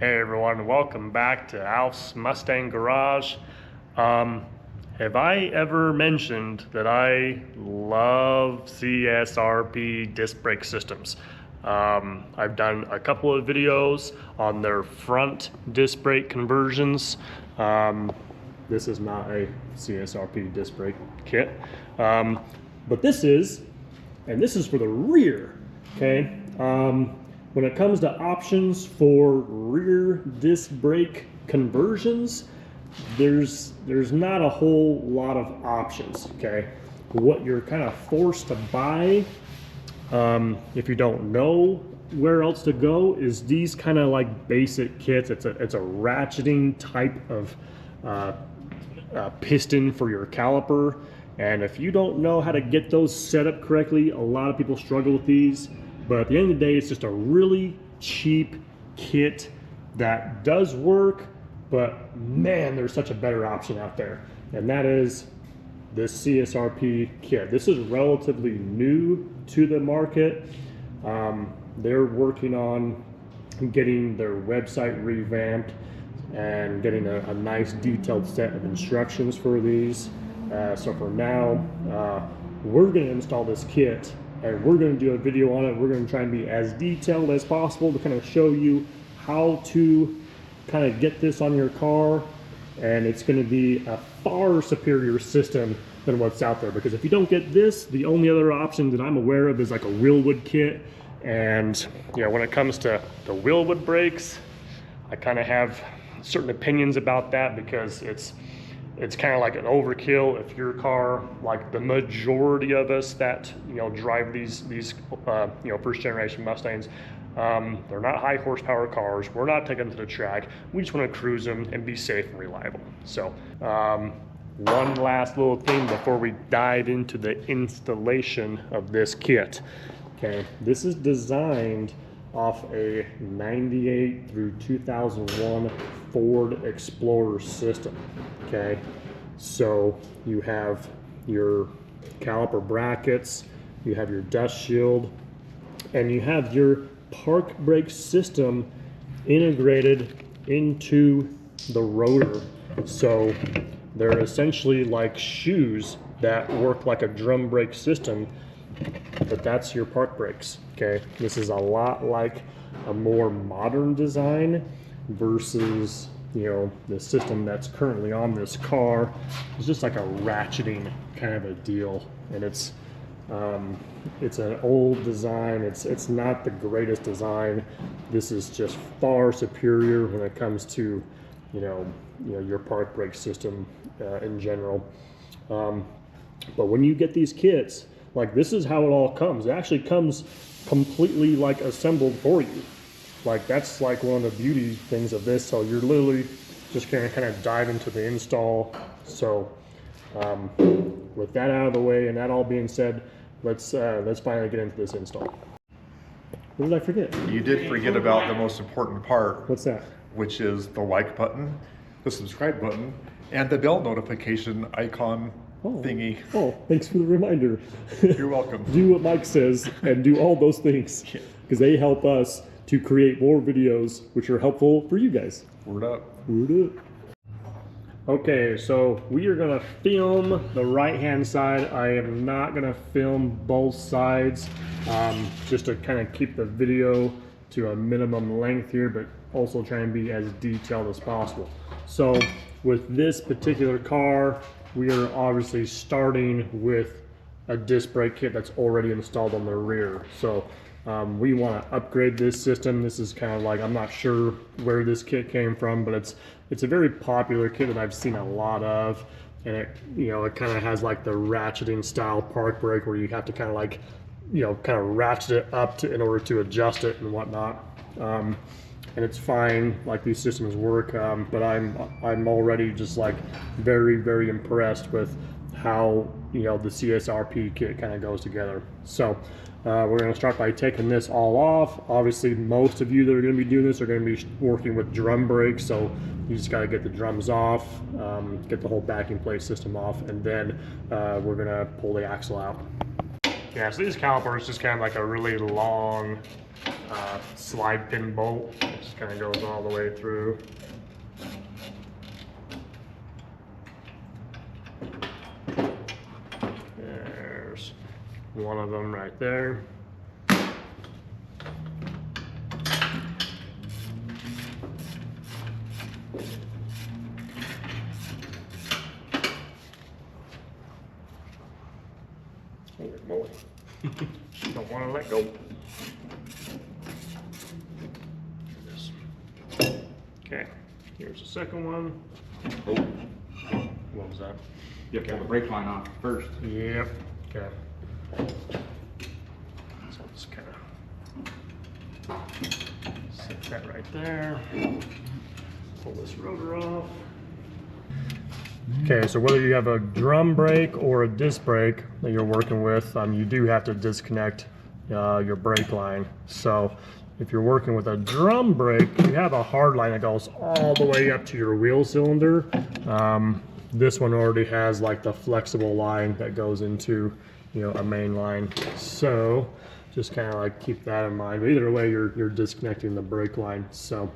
Hey everyone, welcome back to Alf's Mustang Garage. Have I ever mentioned that I love CSRP disc brake systems? I've done a couple of videos on their front disc brake conversions. This is not a CSRP disc brake kit, but this is, and this is for the rear, okay? When it comes to options for rear disc brake conversions, there's not a whole lot of options, okay? What you're kind of forced to buy, if you don't know where else to go, is these kind of like basic kits. It's a ratcheting type of piston for your caliper, and if you don't know how to get those set up correctly, a lot of people struggle with these. But at the end of the day, it's just a really cheap kit that does work, but man, there's such a better option out there. And that is this CSRP kit. This is relatively new to the market. They're working on getting their website revamped and getting a nice detailed set of instructions for these. So for now, we're gonna install this kit and we're going to do a video on it. We're going to try and be as detailed as possible to kind of show you how to kind of get this on your car, and it's going to be a far superior system than what's out there, because if you don't get this, the only other option that I'm aware of is like a wheelwood kit. And you know, when it comes to the wheelwood brakes, I kind of have certain opinions about that, because it's kind of like an overkill if your car, like the majority of us that drive these first generation Mustangs, they're not high horsepower cars. We're not taking them to the track. We just want to cruise them and be safe and reliable. So one last little thing before we dive into the installation of this kit. Okay, this is designed off a 98 through 2001 Ford Explorer system. Okay, so you have your caliper brackets, you have your dust shield, and you have your park brake system integrated into the rotor. So they're essentially like shoes that work like a drum brake system, but that's your park brakes. Okay, this is a lot like a more modern design versus the system that's currently on this car. It's just like a ratcheting kind of a deal, and it's an old design. It's not the greatest design. This is just far superior when it comes to your park brake system in general. But when you get these kits, like, this is how it all comes. It actually comes completely like assembled for you. Like, that's like one of the beauty things of this. So you're literally just gonna kind of dive into the install. So with that out of the way and that all being said, let's finally get into this install. What did I forget? You did forget about the most important part. What's that? Which is the like button, the subscribe button, and the bell notification icon thingy. Oh, thanks for the reminder. You're welcome. Do what Mike says and do all those things, because they help us to create more videos which are helpful for you guys. Word up. Word up. Okay, so we are gonna film the right hand side. I am not gonna film both sides, just to kind of keep the video to a minimum length here, but also try and be as detailed as possible. So with this particular car, we are obviously starting with a disc brake kit that's already installed on the rear. So we want to upgrade this system. This is kind of like, I'm not sure where this kit came from, but it's a very popular kit that I've seen a lot of. And it kind of has like the ratcheting style park brake where you have to kind of like, kind of ratchet it up in order to adjust it and whatnot. And it's fine, like these systems work, but I'm already just like very, very impressed with how the CSRP kit kind of goes together. So we're going to start by taking this all off. Obviously, most of you that are going to be doing this are going to be working with drum brakes, so you just got to get the drums off, get the whole backing plate system off, and then we're going to pull the axle out. Yeah, so these calipers just kind of like a really long slide pin bolt. It just kind of goes all the way through. There's one of them right there. Holy moly. Don't want to let go. Okay, here's the second one. Oh, What was that? you have to pull the brake line off first. Yep. Okay. So I'll just kind of set that right there. Pull this rotor off. Okay, so whether you have a drum brake or a disc brake that you're working with, you do have to disconnect your brake line. So if you're working with a drum brake, you have a hard line that goes all the way up to your wheel cylinder. This one already has like the flexible line that goes into, you know, a main line. So just kind of like keep that in mind. But either way, you're disconnecting the brake line. So,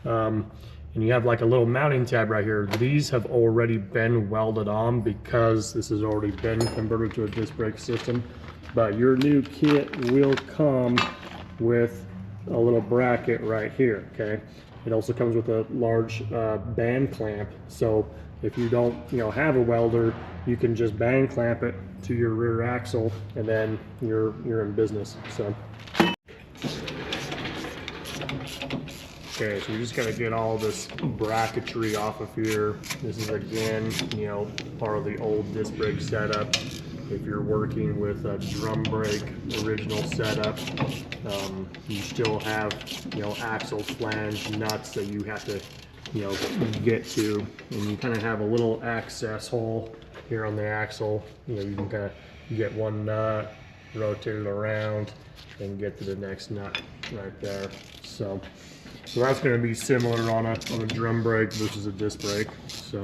and you have like a little mounting tab right here. These have already been welded on because this has already been converted to a disc brake system. But your new kit will come with a little bracket right here, okay? It also comes with a large band clamp. So if you don't, you know, have a welder, you can just band clamp it to your rear axle and then you're in business, so. Okay, so you just gotta get all this bracketry off of here. This is again, you know, part of the old disc brake setup. If you're working with a drum brake original setup, you still have, you know, axle flange nuts that you have to, you know, get to, and you kind of have a little access hole here on the axle. You know, you can kind of get one nut, rotate it around, and get to the next nut right there. So that's going to be similar on a drum brake versus a disc brake. So.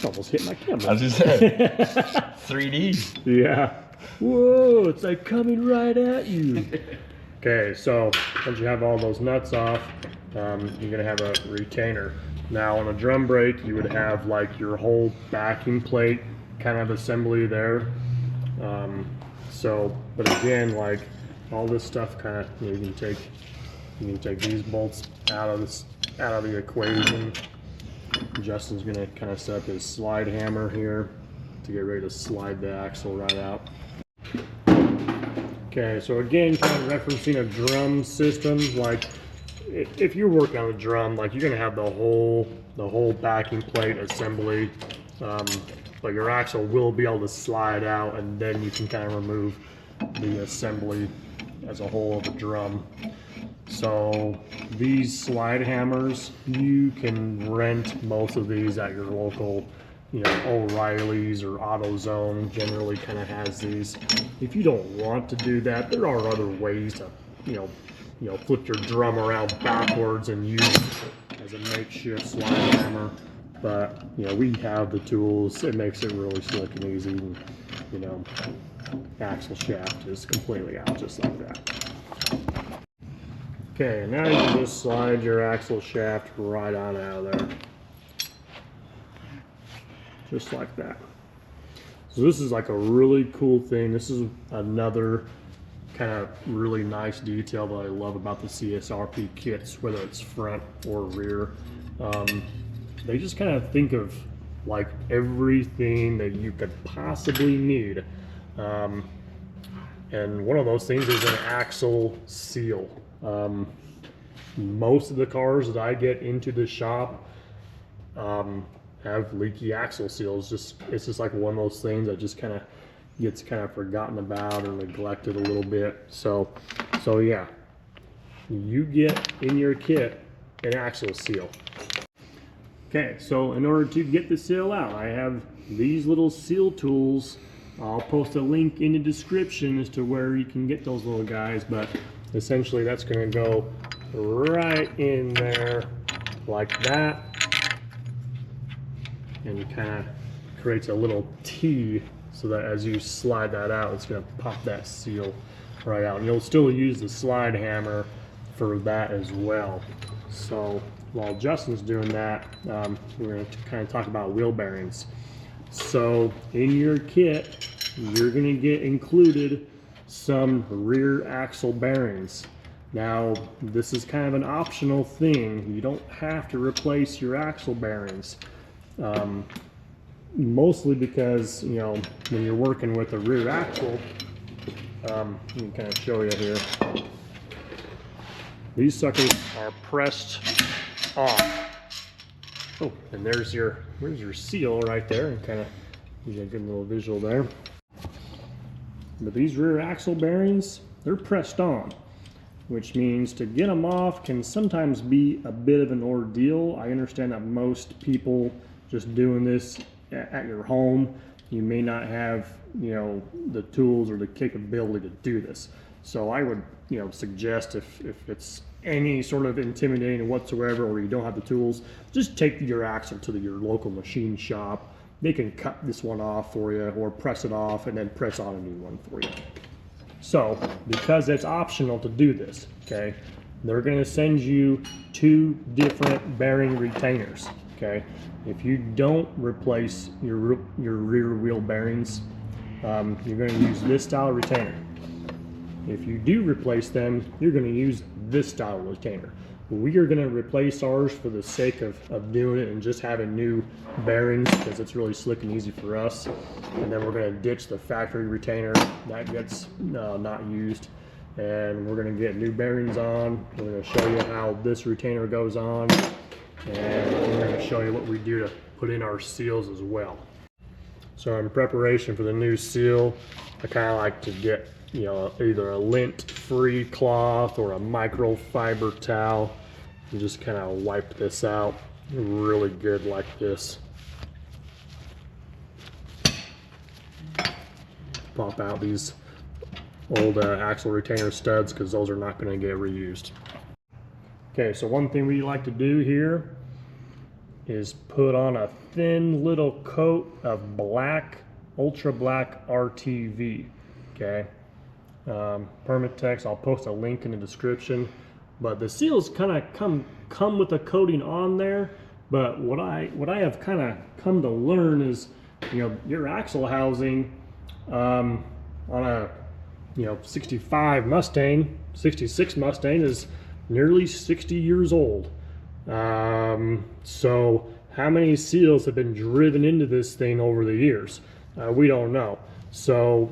Almost hit my camera. As you said, 3D. Yeah. Whoa, it's like coming right at you. Okay, so once you have all those nuts off, you're gonna have a retainer. Now on a drum brake, you would have like your whole backing plate kind of assembly there. But again, like all this stuff kind of, you can take these bolts out of the equation. Justin's gonna kind of set up his slide hammer here to get ready to slide the axle right out. Okay, so again, kind of referencing a drum system, like if you're working on a drum, like you're gonna have the whole backing plate assembly, but your axle will be able to slide out, and then you can kind of remove the assembly as a whole of the drum. So these slide hammers, you can rent most of these at your local, you know, O'Reilly's or AutoZone generally kind of has these. If you don't want to do that, there are other ways to, you know, flip your drum around backwards and use it as a makeshift slide hammer. But, you know, we have the tools. It makes it really slick and easy. And, you know, axle shaft is completely out just like that. Okay, now you can just slide your axle shaft right on out of there. Just like that. So this is like a really cool thing. This is another kind of really nice detail that I love about the CSRP kits, whether it's front or rear. They just kind of think of like everything that you could possibly need. And one of those things is an axle seal. Most of the cars that I get into the shop have leaky axle seals. It's just like one of those things that just kind of gets kind of forgotten about or neglected a little bit. So yeah, you get in your kit an axle seal. Okay, so in order to get the seal out, I have these little seal tools. I'll post a link in the description as to where you can get those little guys, but essentially that's going to go right in there like that, and it kind of creates a little T so that as you slide that out, it's going to pop that seal right out. And you'll still use the slide hammer for that as well. So while Justin's doing that, we're going to kind of talk about wheel bearings. So in your kit, you're going to get included some rear axle bearings. Now, this is kind of an optional thing. You don't have to replace your axle bearings. Mostly because, you know, when you're working with a rear axle, let me kind of show you here. These suckers are pressed off. Oh, and there's your seal right there, and kind of gives you a good little visual there. But these rear axle bearings, they're pressed on, which means to get them off can sometimes be a bit of an ordeal. I understand that most people just doing this at your home, you may not have, you know, the tools or the capability to do this. So I would, you know, suggest if it's any sort of intimidating whatsoever, or you don't have the tools, just take your axle to your local machine shop. They can cut this one off for you or press it off and then press on a new one for you. So because it's optional to do this, okay, they're going to send you 2 different bearing retainers. Okay, if you don't replace your rear wheel bearings, you're going to use this style retainer. If you do replace them, you're going to use this style retainer. We are going to replace ours for the sake of doing it and just having new bearings, because it's really slick and easy for us. And then we're going to ditch the factory retainer that gets not used, and we're going to get new bearings on. We're going to show you how this retainer goes on, and we're going to show you what we do to put in our seals as well. So in preparation for the new seal, I kind of like to get, you know, either a lint-free cloth or a microfiber towel, and just kind of wipe this out really good like this. Pop out these old axle retainer studs, because those are not going to get reused. Okay, so one thing we like to do here is put on a thin little coat of black, ultra black RTV. Okay, Permatex, I'll post a link in the description. But the seals kind of come with a coating on there. But what I have kind of come to learn is, you know, your axle housing on a, you know, 65 Mustang, 66 Mustang is nearly 60 years old. So how many seals have been driven into this thing over the years? We don't know. So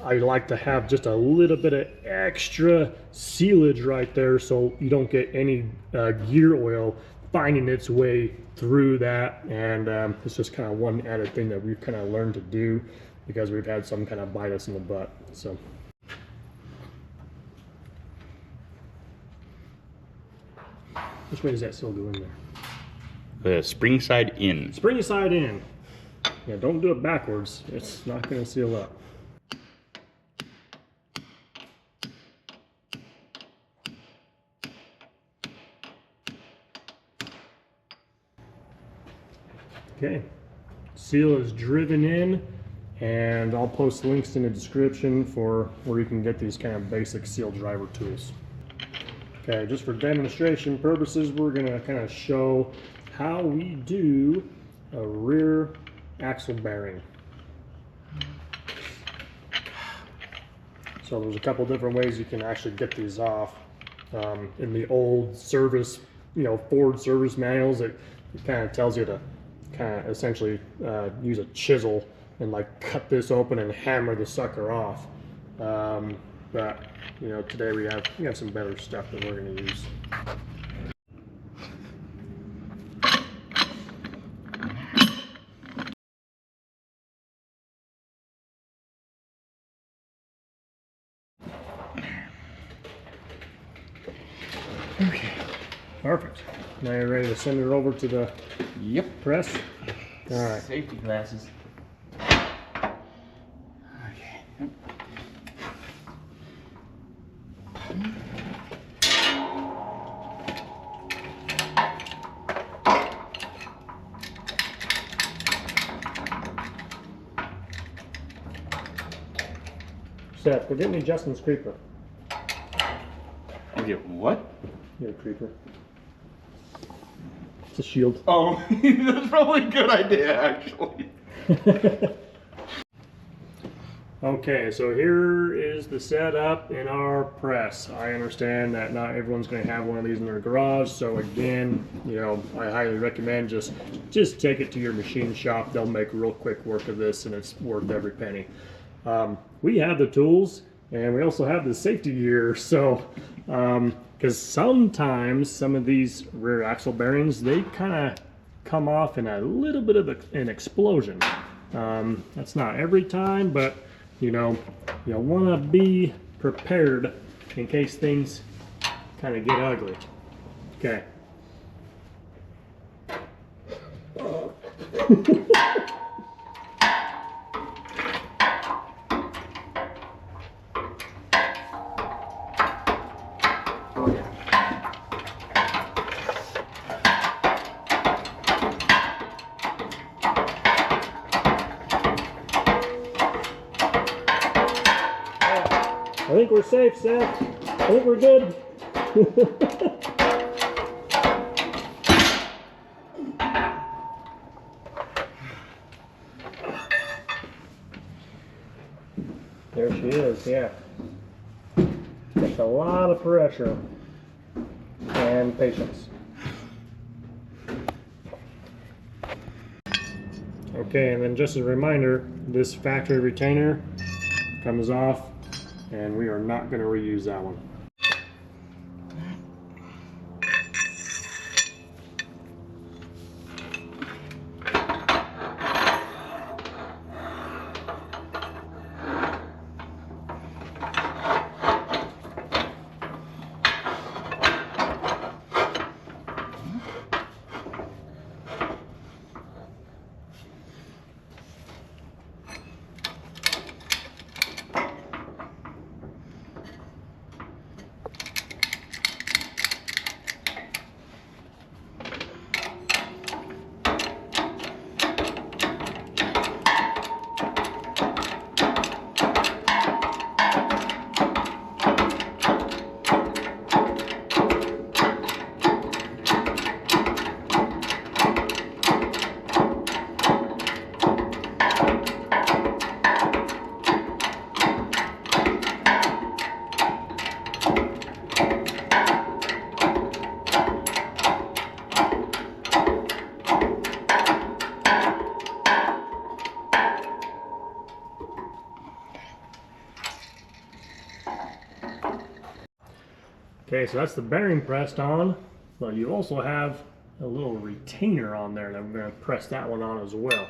I like to have just a little bit of extra sealage right there, so you don't get any gear oil finding its way through that. And it's just kind of one added thing that we've kind of learned to do, because we've had some kind of bite us in the butt. So which way does that seal go in there? The spring side in. Spring side in. Yeah, don't do it backwards. It's not going to seal up. Okay, seal is driven in, and I'll post links in the description for where you can get these kind of basic seal driver tools. Okay, just for demonstration purposes, we're going to kind of show how we do a rear axle bearing. So there's a couple different ways you can actually get these off. In the old service, you know, Ford service manuals, it kind of tells you to kind of essentially use a chisel and like cut this open and hammer the sucker off. But you know, today we have some better stuff that we're going to use. Okay, perfect. Now you're ready to send it over to the press? All right. Safety glasses. Seth, go get me Justin's creeper. Okay, what? Your creeper. It's a shield. Oh, that's probably a good idea, actually. Okay, so here is the setup in our press. I understand that not everyone's going to have one of these in their garage, so again, you know, I highly recommend just take it to your machine shop. They'll make real quick work of this, and it's worth every penny. We have the tools, and we also have the safety gear. So, because sometimes some of these rear axle bearings, they kind of come off in a little bit of an explosion. That's not every time, but you know, you want to be prepared in case things kind of get ugly. Okay. I think we're safe, Seth. I think we're good. There she is, yeah. Just a lot of pressure and patience. Okay, and then just as a reminder, this factory retainer comes off, and we are not going to reuse that one. Okay, so that's the bearing pressed on, but you also have a little retainer on there, and I'm going to press that one on as well.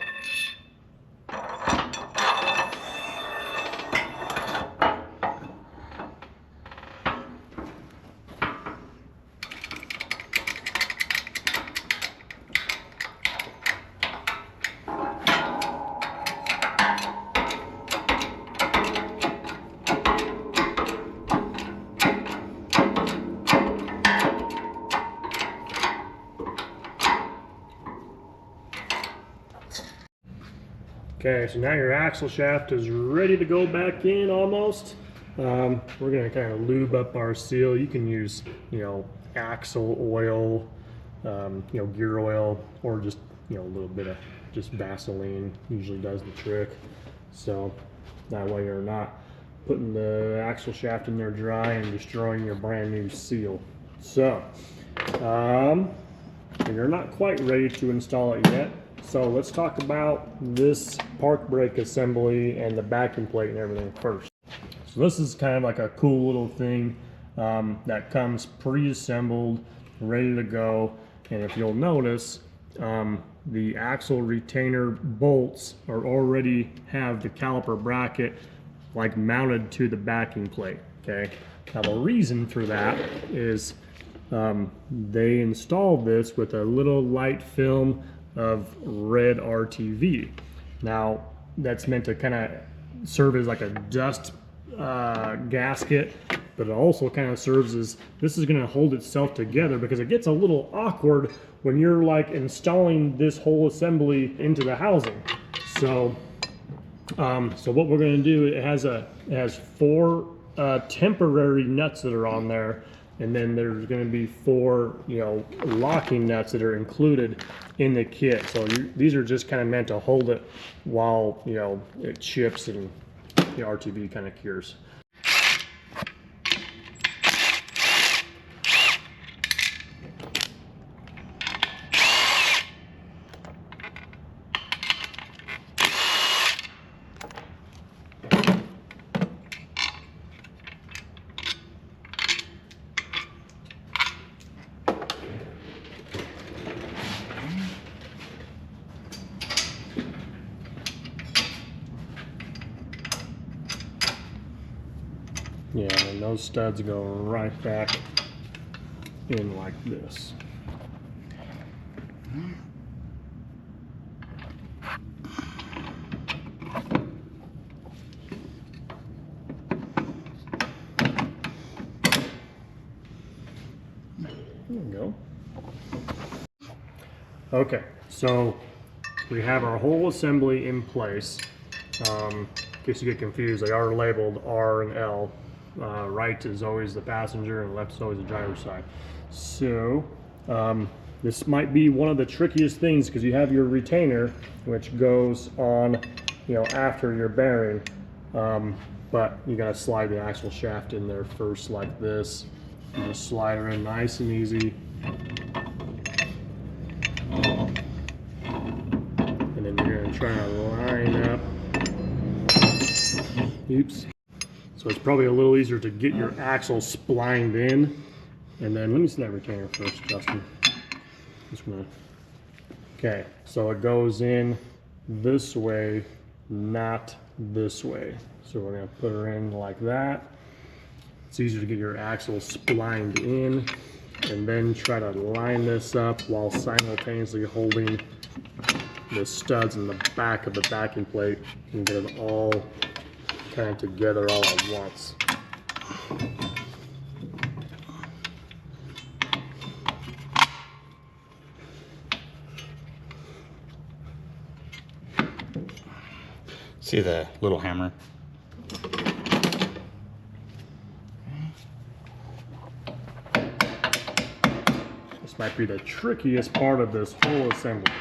Okay, so now your axle shaft is ready to go back in almost. We're going to kind of lube up our seal. You can use, you know, axle oil, gear oil, or just, a little bit of just Vaseline usually does the trick. So that way you're not putting the axle shaft in there dry and destroying your brand new seal. So, you're not quite ready to install it yet. So let's talk about this park brake assembly and the backing plate and everything first. So this is kind of like a cool little thing that comes pre-assembled, ready to go. And if you'll notice, the axle retainer bolts are already have the caliper bracket like mounted to the backing plate. Okay. Now the reason for that is they installed this with a little light film of red RTV. Now that's meant to kind of serve as like a dust gasket, but it also kind of serves as, this is going to hold itself together, because it gets a little awkward when you're like installing this whole assembly into the housing. So so what we're going to do, it has 4 temporary nuts that are on there, and then there's going to be 4, you know, locking nuts that are included in the kit. So these are just kind of meant to hold it while, you know, it chips and the RTV kind of cures. Yeah, and those studs go right back in like this. There we go. Okay, so we have our whole assembly in place. In case you get confused, they are labeled R and L. Right is always the passenger and left is always the driver's side. So this might be one of the trickiest things, because you have your retainer which goes on, you know, after your bearing, but you gotta slide the axle shaft in there first like this. You just slide her in nice and easy, and then you're gonna try to line up. Oops. So it's probably a little easier to get your axle splined in. And then let me see that retainer first, Justin. Just gonna, okay, so it goes in this way, not this way. So we're gonna put her in like that. It's easier to get your axle splined in, and then try to line this up while simultaneously holding the studs in the back of the backing plate and get it all kind of together all at once. See the little hammer? This might be the trickiest part of this whole assembly.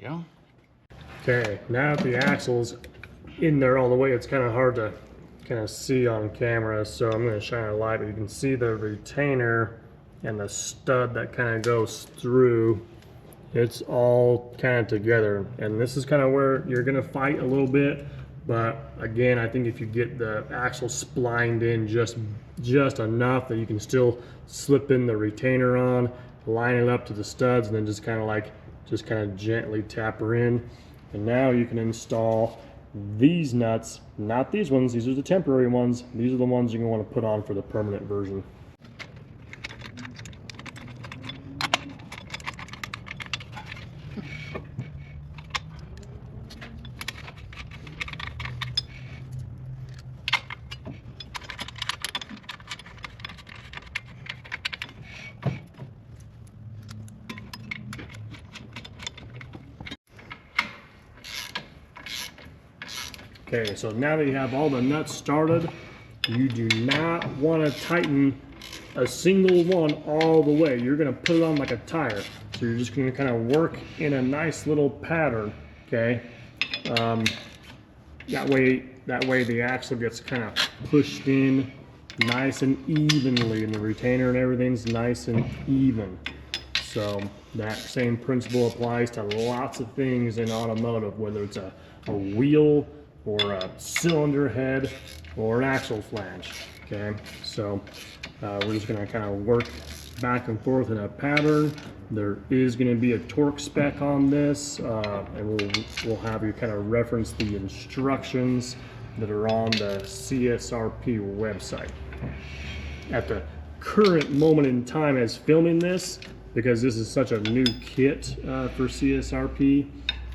Go. Okay, now that the axle's in there all the way, it's kind of hard to kind of see on camera, so I'm going to shine a light, but you can see the retainer and the stud that kind of goes through. It's all kind of together, and this is kind of where you're going to fight a little bit, but again, I think if you get the axle splined in just enough that you can still slip in the retainer on, line it up to the studs, and then just kind of gently tap her in. And now you can install these nuts, not these ones, these are the temporary ones. These are the ones you're going to want to put on for the permanent version. Okay, so now that you have all the nuts started, you do not want to tighten a single one all the way. You're going to put it on like a tire. So you're just going to kind of work in a nice little pattern, okay? That way the axle gets kind of pushed in nice and evenly, and the retainer and everything's nice and even. So that same principle applies to lots of things in automotive, whether it's a wheel or a cylinder head or an axle flange. Okay, so we're just going to kind of work back and forth in a pattern. There is going to be a torque spec on this, and we'll have you kind of reference the instructions that are on the CSRP website. At the current moment in time as filming this, because this is such a new kit for CSRP,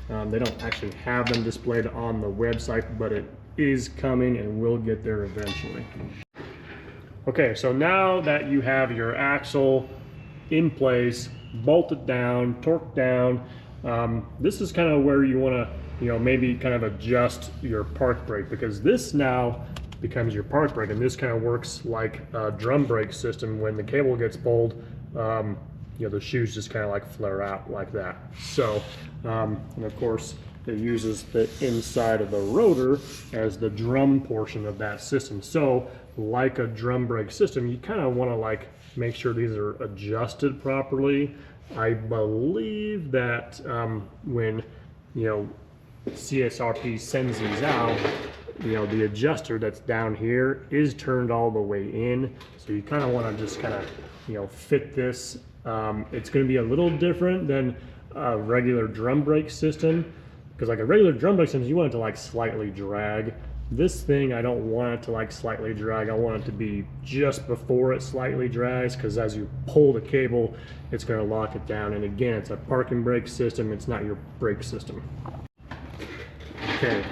they don't actually have them displayed on the website, but it is coming and will get there eventually. Okay, so now that you have your axle in place, bolted down, torqued down, this is kind of where you want to, maybe kind of adjust your park brake, because this now becomes your park brake, and this kind of works like a drum brake system. When the cable gets pulled, the shoes just kind of like flare out like that. So, and of course, it uses the inside of the rotor as the drum portion of that system. So, like a drum brake system, you kind of want to like make sure these are adjusted properly. I believe that when CSRP sends these out, the adjuster that's down here is turned all the way in. So you kind of want to just kind of fit this. It's going to be a little different than a regular drum brake system, because like a regular drum brake system, you want it to like slightly drag. This thing, I don't want it to like slightly drag. I want it to be just before it slightly drags, because as you pull the cable, it's going to lock it down. And again, it's a parking brake system. It's not your brake system. Okay.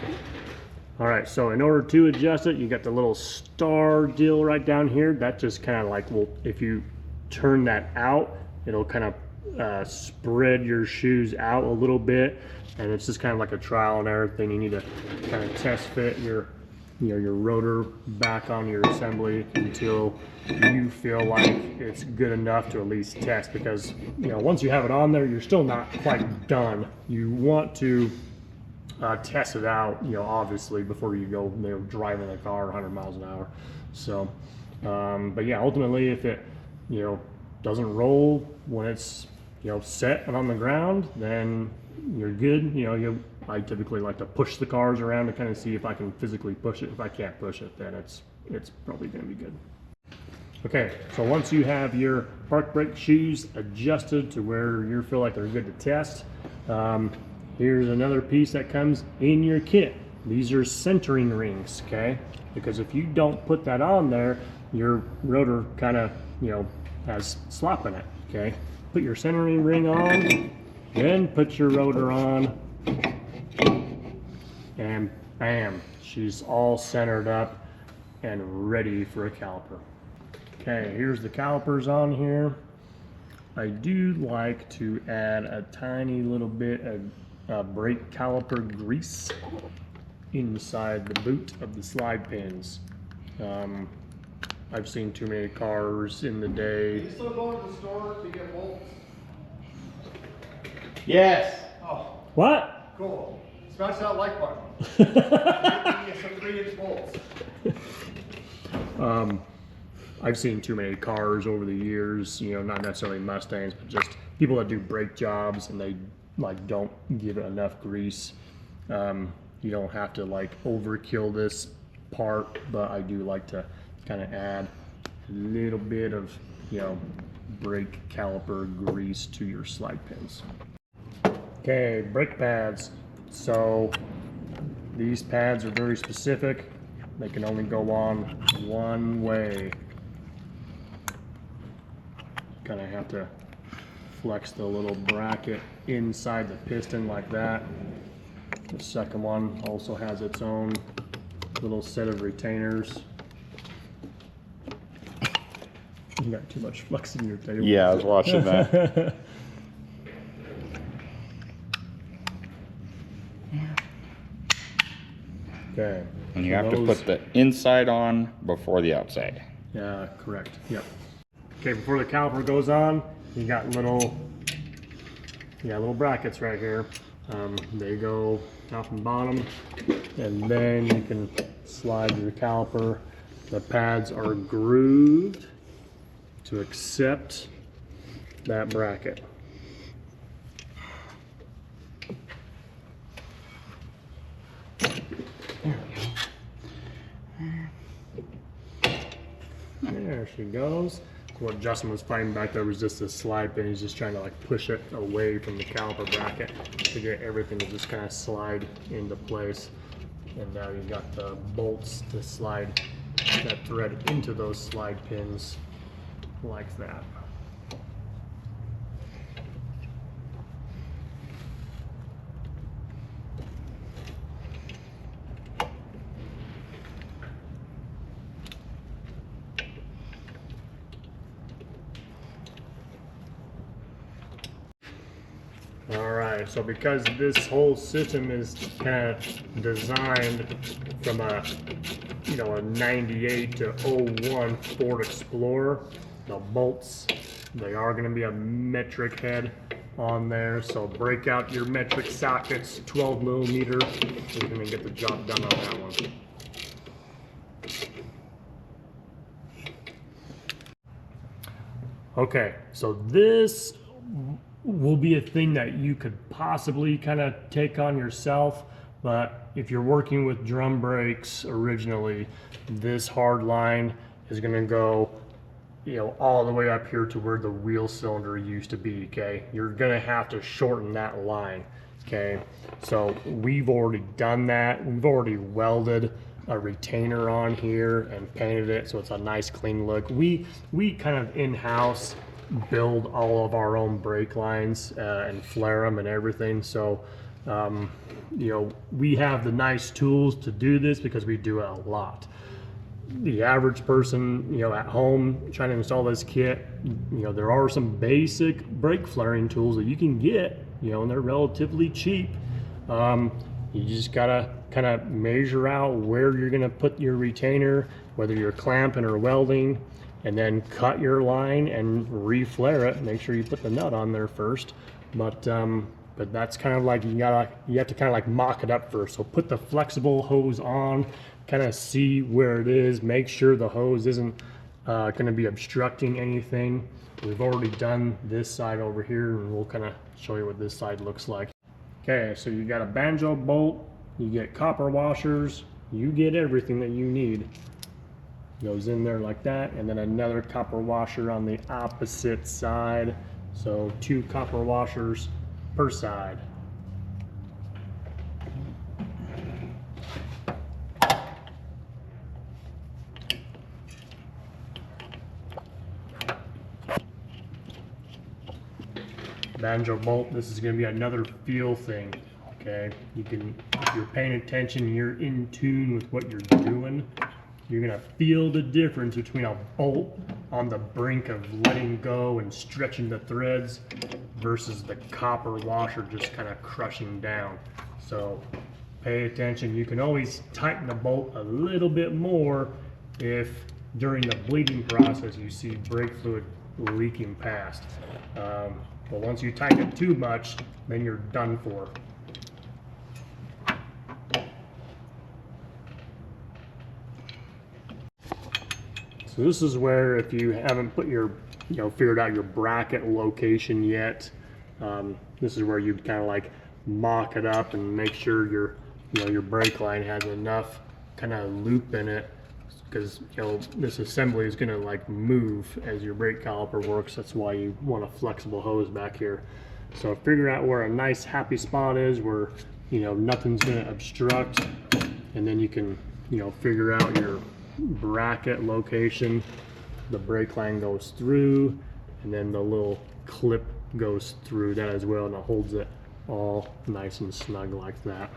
All right, so in order to adjust it, you got the little star deal right down here. That just kind of like, well, if you turn that out, it'll kind of spread your shoes out a little bit, and it's just kind of like a trial and error thing. You need to kind of test fit your your rotor back on your assembly until you feel like it's good enough to at least test, because once you have it on there, you're still not quite done. You want to test it out, obviously, before you go driving a car 100 miles an hour. So but yeah, ultimately, if it doesn't roll when it's set and on the ground, then you're good. I typically like to push the cars around to kind of see if I can physically push it. If I can't push it, then it's probably going to be good. Okay, so once you have your park brake shoes adjusted to where you feel like they're good to test, here's another piece that comes in your kit. These are centering rings, okay? Because if you don't put that on there, your rotor kind of has slop in it, okay? Put your centering ring on, then put your rotor on, and bam, she's all centered up and ready for a caliper. Okay, here's the calipers on here. I do like to add a tiny little bit of brake caliper grease inside the boot of the slide pins. I've seen too many cars in the day. You still going to the store to get bolts? Yes. Oh, What? cool. Smash that like button. Get some 3-inch bolts. I've seen too many cars over the years, not necessarily Mustangs, but just people that do brake jobs and they like don't give it enough grease. You don't have to like overkill this part, but I do like to kind of add a little bit of brake caliper grease to your slide pins. Okay, brake pads. So these pads are very specific. They can only go on one way. Kind of have to flex the little bracket inside the piston like that. The second one also has its own little set of retainers. You got too much flex in your table. Yeah, I was watching that. Okay. And you So have to those- put the inside on before the outside. Yeah, correct. Yep. Okay, before the caliper goes on, you got little brackets right here. They go top and bottom, and then you can slide your caliper. The pads are grooved to accept that bracket. There she goes. What Justin was fighting back there was just a slide pin. He's just trying to like push it away from the caliper bracket to get everything to just kind of slide into place. And now you got the bolts to slide that thread into those slide pins like that. Alright, so because this whole system is kind of designed from a 98 to 01 Ford Explorer, the bolts, they are going to be a metric head on there, so break out your metric sockets, 12 millimeter, you're going to get the job done on that one. Okay, so this will be a thing that you could possibly kind of take on yourself, but if you're working with drum brakes originally, this hard line is going to go all the way up here to where the wheel cylinder used to be. Okay, you're going to have to shorten that line. Okay, so we've already done that. We've already welded a retainer on here and painted it so it's a nice clean look. We kind of in-house build all of our own brake lines and flare them and everything, so we have the nice tools to do this because we do it a lot. The average person at home trying to install this kit, there are some basic brake flaring tools that you can get, and they're relatively cheap. You just gotta kind of measure out where you're gonna put your retainer, whether you're clamping or welding, and then cut your line and re-flare it. Make sure you put the nut on there first. But that's kind of like you have to kind of like mock it up first. So put the flexible hose on, kind of see where it is, make sure the hose isn't going to be obstructing anything. We've already done this side over here, and we'll kind of show you what this side looks like. Okay, so you got a banjo bolt, you get copper washers, you get everything that you need. Goes in there like that, and then another copper washer on the opposite side. So 2 copper washers per side. Banjo bolt, this is going to be another feel thing. Okay, if you're paying attention, you're in tune with what you're doing, you're gonna feel the difference between a bolt on the brink of letting go and stretching the threads versus the copper washer just kind of crushing down. So pay attention. You can always tighten the bolt a little bit more if during the bleeding process you see brake fluid leaking past. But once you tighten it too much, then you're done for. So this is where, if you haven't put your, figured out your bracket location yet, this is where you kind of like mock it up and make sure your brake line has enough kind of loop in it, because this assembly is going to like move as your brake caliper works. That's why you want a flexible hose back here. So figure out where a nice happy spot is where nothing's going to obstruct, and then you can figure out your bracket location. The brake line goes through, and then the little clip goes through that as well, and it holds it all nice and snug like that.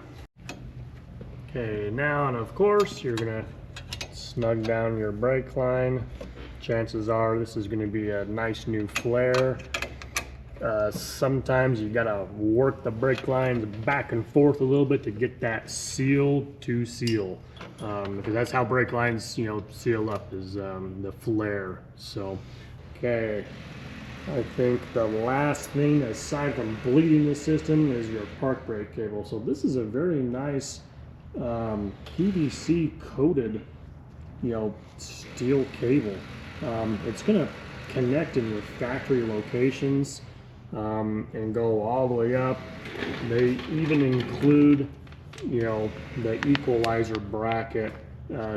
Okay, now, and of course you're gonna snug down your brake line. Chances are this is going to be a nice new flare. sometimes you gotta work the brake lines back and forth a little bit to get that seal to seal, because that's how brake lines, you know, seal up, is the flare. So, okay, I think the last thing aside from bleeding the system is your park brake cable. So this is a very nice PVC coated, you know, steel cable. It's gonna connect in your factory locations and go all the way up. They even include, you know, the equalizer bracket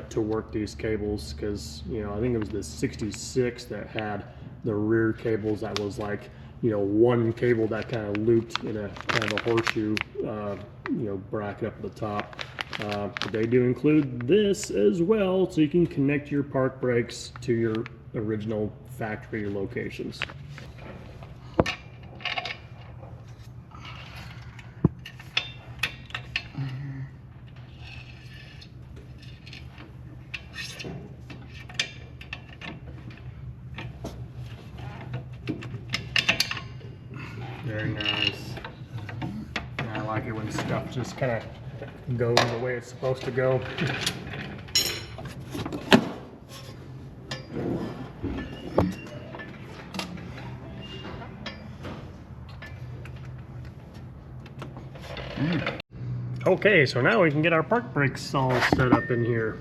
to work these cables, because, you know, I think it was the 66 that had the rear cables that was like, you know, one cable that kind of looped in a kind of a horseshoe, you know, bracket up at the top. But they do include this as well, so you can connect your park brakes to your original factory locations. Very nice. I like it when stuff just kind of goes the way it's supposed to go. Okay, so now we can get our park brakes all set up in here.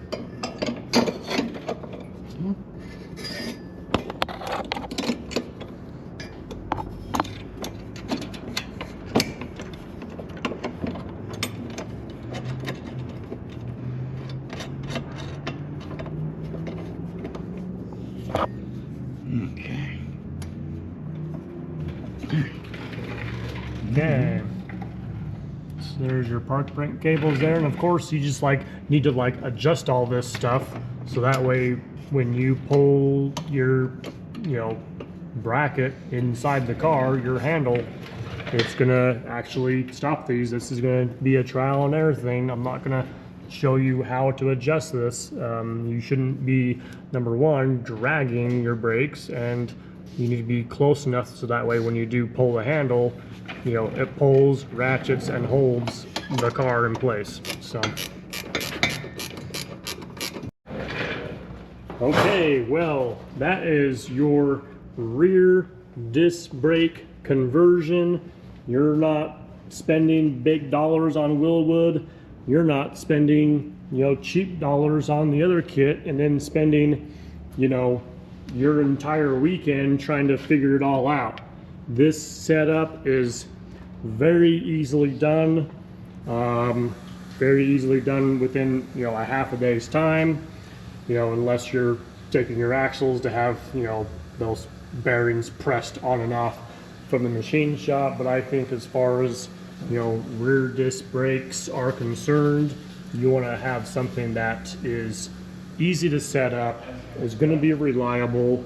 Okay. So there's your park brake cables there, and of course you just like need to like adjust all this stuff so that way when you pull your, you know, bracket inside the car, your handle, it's gonna actually stop these. This is gonna be a trial and error thing. I'm not gonna show you how to adjust this. You shouldn't be, number one, dragging your brakes, and you need to be close enough so that way when you do pull the handle, you know, it pulls, ratchets, and holds the car in place. So, okay, well, that is your rear disc brake conversion. You're not spending big dollars on Willwood. You're not spending, you know, cheap dollars on the other kit and then spending, you know, your entire weekend trying to figure it all out. This setup is very easily done, within, you know, a half a day's time, you know, unless you're taking your axles to have, you know, those bearings pressed on and off from the machine shop. But I think as far as, you know, rear disc brakes are concerned, you want to have something that is easy to set up, is going to be reliable,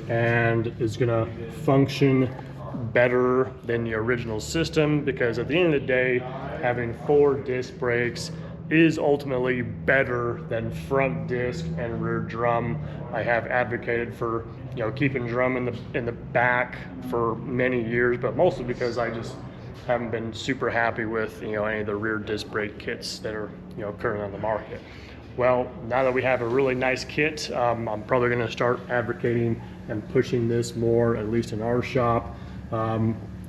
and is going to function better than the original system, because at the end of the day, having 4 disc brakes is ultimately better than front disc and rear drum. I have advocated for, you know, keeping drum in the back for many years, but mostly because I just haven't been super happy with, you know, any of the rear disc brake kits that are, you know, currently on the market. Well, now that we have a really nice kit, I'm probably going to start advocating and pushing this more, at least in our shop.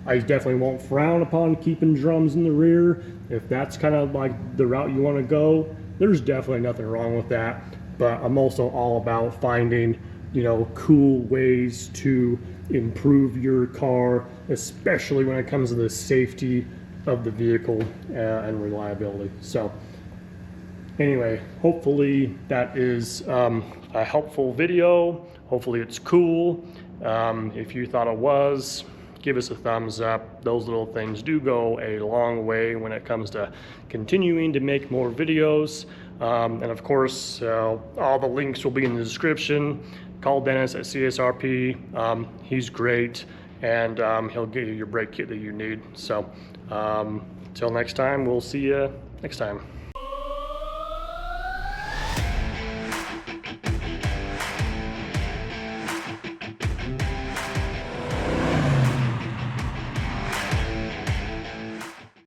I definitely won't frown upon keeping drums in the rear. If that's kind of like the route you want to go, there's definitely nothing wrong with that. But I'm also all about finding, you know, cool ways to improve your car, especially when it comes to the safety of the vehicle and reliability. So anyway, hopefully that is a helpful video. Hopefully it's cool. If you thought it was, give us a thumbs up. Those little things do go a long way when it comes to continuing to make more videos. And of course, all the links will be in the description. Call Dennis at CSRP. He's great, and he'll get you your brake kit that you need. So until next time, we'll see you next time.